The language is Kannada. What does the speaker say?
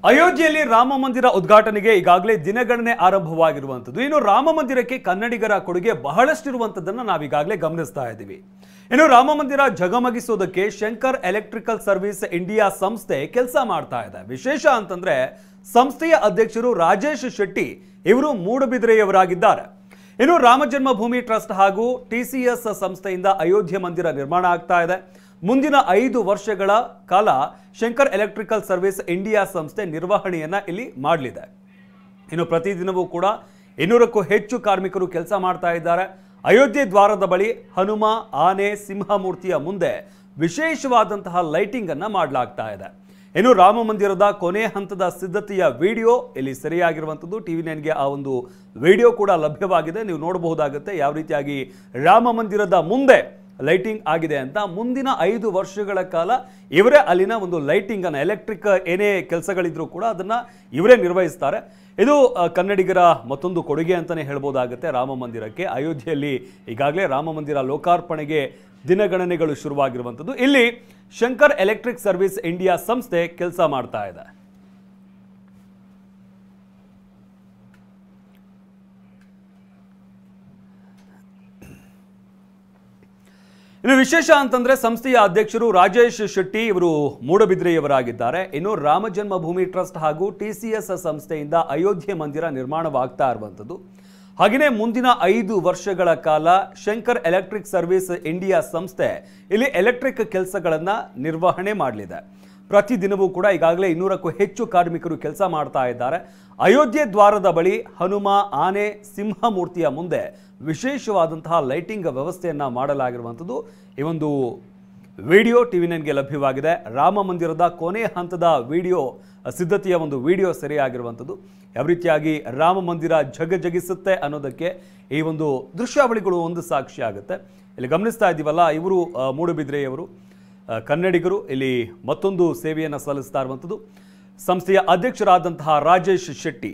ಅಯೋಧ್ಯೆಯಲ್ಲಿ ರಾಮ ಮಂದಿರ ಉದ್ಘಾಟನೆಗೆ ಈಗಾಗಲೇ ದಿನಗಣನೆ ಆರಂಭವಾಗಿರುವಂತದ್ದು. ಇನ್ನು ರಾಮ ಮಂದಿರಕ್ಕೆ ಕನ್ನಡಿಗರ ಕೊಡುಗೆ ಬಹಳಷ್ಟಿರುವಂತದ್ದನ್ನು ನಾವೀಗಾಗಲೇ ಗಮನಿಸ್ತಾ ಇದ್ದೀವಿ. ಇನ್ನು ರಾಮ ಮಂದಿರ ಜಗಮಗಿಸೋದಕ್ಕೆ ಶಂಕರ್ ಎಲೆಕ್ಟ್ರಿಕಲ್ ಸರ್ವಿಸ್ ಇಂಡಿಯಾ ಸಂಸ್ಥೆ ಕೆಲಸ ಮಾಡ್ತಾ ಇದೆ. ವಿಶೇಷ ಅಂತಂದ್ರೆ ಸಂಸ್ಥೆಯ ಅಧ್ಯಕ್ಷರು ರಾಜೇಶ್ ಶೆಟ್ಟಿ ಇವರು ಮೂಡಬಿದ್ರೆಯವರಾಗಿದ್ದಾರೆ. ಇನ್ನು ರಾಮ ಜನ್ಮಭೂಮಿ ಟ್ರಸ್ಟ್ ಹಾಗೂ TCS ಸಂಸ್ಥೆಯಿಂದ ಅಯೋಧ್ಯೆ ಮಂದಿರ ನಿರ್ಮಾಣ ಆಗ್ತಾ ಇದೆ. ಮುಂದಿನ 5 ವರ್ಷಗಳ ಕಾಲ ಶಂಕರ್ ಎಲೆಕ್ಟ್ರಿಕಲ್ ಸರ್ವಿಸ್ ಇಂಡಿಯಾ ಸಂಸ್ಥೆ ನಿರ್ವಹಣೆಯನ್ನ ಇಲ್ಲಿ ಮಾಡಲಿದೆ. ಇನ್ನು ಪ್ರತಿದಿನವೂ ಕೂಡ 200ಕ್ಕೂ ಹೆಚ್ಚು ಕಾರ್ಮಿಕರು ಕೆಲಸ ಮಾಡ್ತಾ ಇದ್ದಾರೆ. ಅಯೋಧ್ಯೆ ದ್ವಾರದ ಬಳಿ ಹನುಮ, ಆನೆ, ಸಿಂಹ ಮೂರ್ತಿಯ ಮುಂದೆ ವಿಶೇಷವಾದಂತಹ ಲೈಟಿಂಗ್ ಅನ್ನ ಮಾಡಲಾಗ್ತಾ ಇದೆ. ಇನ್ನು ರಾಮ ಮಂದಿರದ ಕೊನೆ ಹಂತದ ಸಿದ್ಧತೆಯ ವಿಡಿಯೋ ಇಲ್ಲಿ ಸರಿಯಾಗಿರುವಂಥದ್ದು. TV9ಗೆ ಆ ಒಂದು ವಿಡಿಯೋ ಕೂಡ ಲಭ್ಯವಾಗಿದೆ, ನೀವು ನೋಡಬಹುದಾಗುತ್ತೆ ಯಾವ ರೀತಿಯಾಗಿ ರಾಮ ಮಂದಿರದ ಮುಂದೆ ಲೈಟಿಂಗ್ ಆಗಿದೆ ಅಂತ. ಮುಂದಿನ 5 ವರ್ಷಗಳ ಕಾಲ ಇವರೇ ಅಲ್ಲಿನ ಒಂದು ಲೈಟಿಂಗ್ ಅನ್ನ, ಎಲೆಕ್ಟ್ರಿಕ್ ಏನೇ ಕೆಲಸಗಳಿದ್ರೂ ಕೂಡ ಅದನ್ನ ಇವರೇ ನಿರ್ವಹಿಸ್ತಾರೆ. ಇದು ಕನ್ನಡಿಗರ ಮತ್ತೊಂದು ಕೊಡುಗೆ ಅಂತಾನೆ ಹೇಳ್ಬೋದಾಗುತ್ತೆ ರಾಮ ಮಂದಿರಕ್ಕೆ. ಅಯೋಧ್ಯೆಯಲ್ಲಿ ಈಗಾಗಲೇ ರಾಮ ಮಂದಿರ ಲೋಕಾರ್ಪಣೆಗೆ ದಿನಗಣನೆಗಳು ಶುರುವಾಗಿರುವಂಥದ್ದು. ಇಲ್ಲಿ ಶಂಕರ್ ಎಲೆಕ್ಟ್ರಿಕ್ ಸರ್ವಿಸ್ ಇಂಡಿಯಾ ಸಂಸ್ಥೆ ಕೆಲಸ ಮಾಡ್ತಾ ಇದೆ. ಇನ್ನು ವಿಶೇಷ ಅಂತಂದ್ರೆ ಸಂಸ್ಥೆಯ ಅಧ್ಯಕ್ಷರು ರಾಜೇಶ್ ಶೆಟ್ಟಿ ಇವರು ಮೂಡಬಿದ್ರೆಯವರಾಗಿದ್ದಾರೆ. ಇನ್ನು ರಾಮ ಜನ್ಮಭೂಮಿ ಟ್ರಸ್ಟ್ ಹಾಗೂ TCS ಸಂಸ್ಥೆಯಿಂದ ಅಯೋಧ್ಯೆ ಮಂದಿರ ನಿರ್ಮಾಣವಾಗ್ತಾ ಇರುವಂಥದ್ದು. ಹಾಗೆಯೇ ಮುಂದಿನ 5 ವರ್ಷಗಳ ಕಾಲ ಶಂಕರ್ ಎಲೆಕ್ಟ್ರಿಕ್ ಸರ್ವಿಸ್ ಇಂಡಿಯಾ ಸಂಸ್ಥೆ ಇಲ್ಲಿ ಎಲೆಕ್ಟ್ರಿಕ್ ಕೆಲಸಗಳನ್ನು ನಿರ್ವಹಣೆ ಮಾಡಲಿದೆ. ಪ್ರತಿದಿನವೂ ಕೂಡ ಈಗಾಗಲೇ 200ಕ್ಕೂ ಹೆಚ್ಚು ಕಾರ್ಮಿಕರು ಕೆಲಸ ಮಾಡ್ತಾ ಇದ್ದಾರೆ. ಅಯೋಧ್ಯೆ ದ್ವಾರದ ಬಳಿ ಹನುಮ, ಆನೆ, ಸಿಂಹ ಮೂರ್ತಿಯ ಮುಂದೆ ವಿಶೇಷವಾದಂತಹ ಲೈಟಿಂಗ್ ವ್ಯವಸ್ಥೆಯನ್ನ ಮಾಡಲಾಗಿರುವಂಥದ್ದು. ಈ ಒಂದು ವಿಡಿಯೋ TV9ಗೆ ಲಭ್ಯವಾಗಿದೆ. ರಾಮ ಮಂದಿರದ ಕೊನೆ ಹಂತದ ವಿಡಿಯೋ ಸಿದ್ಧತೆಯ ಒಂದು ವಿಡಿಯೋ ಸರಿಯಾಗಿರುವಂಥದ್ದು. ಯಾವ ರೀತಿಯಾಗಿ ರಾಮ ಮಂದಿರ ಜಗಜಗಿಸುತ್ತೆ ಅನ್ನೋದಕ್ಕೆ ಈ ಒಂದು ದೃಶ್ಯಾವಳಿಗಳು ಒಂದು ಸಾಕ್ಷಿ ಆಗುತ್ತೆ. ಇಲ್ಲಿ ಗಮನಿಸ್ತಾ ಇದ್ದೀವಲ್ಲ, ಇವರು ಮೂಡಬಿದ್ರೆಯವರು ಕನ್ನಡಿಗರು ಇಲ್ಲಿ ಮತ್ತೊಂದು ಸೇವೆಯನ್ನು ಸಲ್ಲಿಸ್ತಾ ಇರುವಂಥದ್ದು ಸಂಸ್ಥೆಯ ಅಧ್ಯಕ್ಷರಾದಂತಹ ರಾಜೇಶ್ ಶೆಟ್ಟಿ.